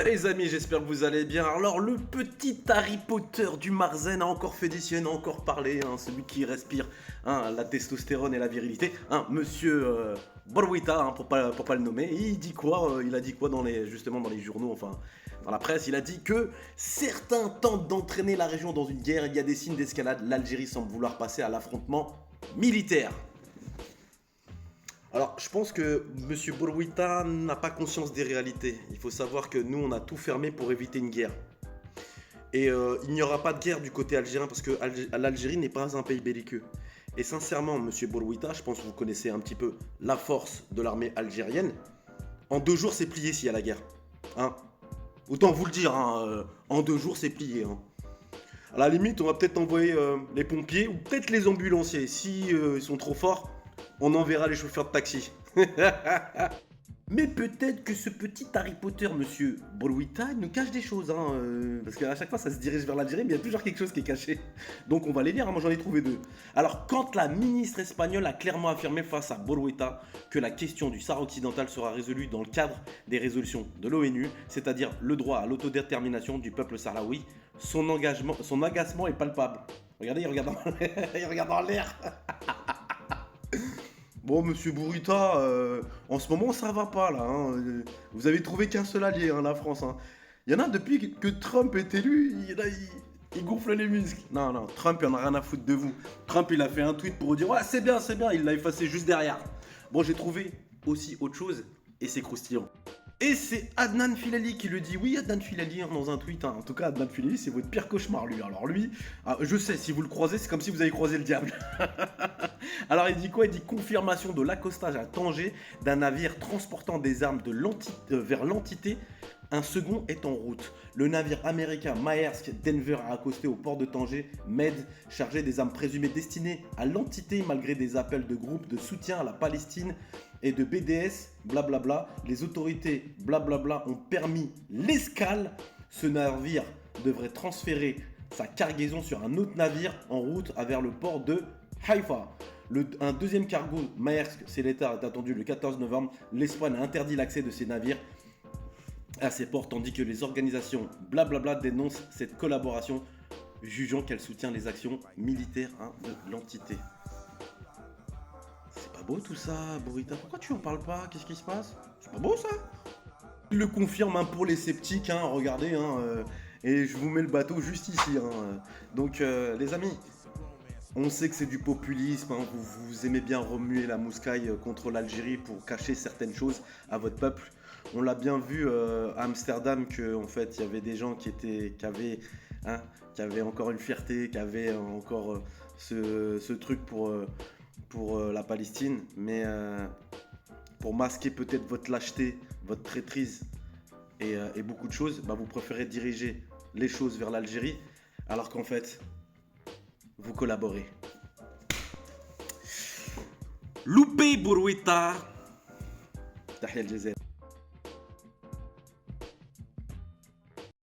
Ouais les amis, j'espère que vous allez bien. Alors le petit Harry Potter du Marzen a encore fait des siennes, a encore parlé, hein, celui qui respire la testostérone et la virilité, monsieur Borwita, pour pas le nommer. Et il dit quoi il a dit quoi justement dans les journaux, enfin dans la presse. Il a dit que certains tentent d'entraîner la région dans une guerre, il y a des signes d'escalade, l'Algérie semble vouloir passer à l'affrontement militaire. Alors, je pense que Monsieur Bourwita n'a pas conscience des réalités. Il faut savoir que nous, on a tout fermé pour éviter une guerre. Et il n'y aura pas de guerre du côté algérien parce que l'Algérie n'est pas un pays belliqueux. Et sincèrement, Monsieur Bourwita, je pense que vous connaissez un petit peu la force de l'armée algérienne. En 2 jours, c'est plié s'il y a la guerre. Hein. Autant vous le dire, en 2 jours, c'est plié. Hein. À la limite, on va peut-être envoyer les pompiers ou peut-être les ambulanciers. Si ils sont trop forts, on enverra les chauffeurs de taxi. Mais peut-être que ce petit Harry Potter, monsieur Boruita, nous cache des choses, parce qu'à chaque fois ça se dirige vers l'Algérie, mais il y a toujours quelque chose qui est caché. Donc on va les lire, moi j'en ai trouvé 2. Alors quand la ministre espagnole a clairement affirmé face à Boruita que la question du Sahara occidental sera résolue dans le cadre des résolutions de l'ONU, c'est-à-dire le droit à l'autodétermination du peuple sahraoui, son agacement est palpable. Regardez, il regarde dans l'air. Bon, monsieur Bourita, en ce moment ça va pas là. Vous avez trouvé qu'un seul allié, la France. Il y en a depuis que Trump est élu, il gonfle les muscles. Non, Trump il en a rien à foutre de vous. Trump il a fait un tweet pour dire ouais c'est bien, il l'a effacé juste derrière. Bon, j'ai trouvé aussi autre chose et c'est croustillant. Et c'est Adnan Filali qui le dit. Oui, Adnan Filali dans un tweet. En tout cas, Adnan Filali, c'est votre pire cauchemar, lui. Alors lui, je sais, si vous le croisez, c'est comme si vous avez croisé le diable. Alors il dit quoi? Il dit confirmation de l'accostage à Tanger d'un navire transportant des armes vers l'entité. Un second est en route. Le navire américain Maersk Denver a accosté au port de Tanger, Med, chargé des armes présumées destinées à l'entité malgré des appels de groupes de soutien à la Palestine et de BDS, blablabla. Les autorités, blablabla, ont permis l'escale. Ce navire devrait transférer sa cargaison sur un autre navire en route vers le port de Haïfa. Un deuxième cargo Maersk, c'est l'État, est attendu le 14 novembre. L'Espagne a interdit l'accès de ces navires à ces ports, tandis que les organisations blablabla dénoncent cette collaboration, jugeant qu'elle soutient les actions militaires de l'entité. C'est pas beau tout ça, Bourita. Pourquoi tu en parles pas? Qu'est-ce qui se passe? C'est pas beau ça? Il le confirme pour les sceptiques, regardez, et je vous mets le bateau juste ici. Donc les amis, on sait que c'est du populisme, vous aimez bien remuer la mouscaille contre l'Algérie pour cacher certaines choses à votre peuple. On l'a bien vu à Amsterdam qu'en fait il y avait des gens qui avaient encore une fierté, qui avaient encore ce truc pour la Palestine, mais pour masquer peut-être votre lâcheté, votre traîtrise et beaucoup de choses, vous préférez diriger les choses vers l'Algérie, alors qu'en fait, vous collaborez. Loupé Bourwita. Tahia al-Jazair.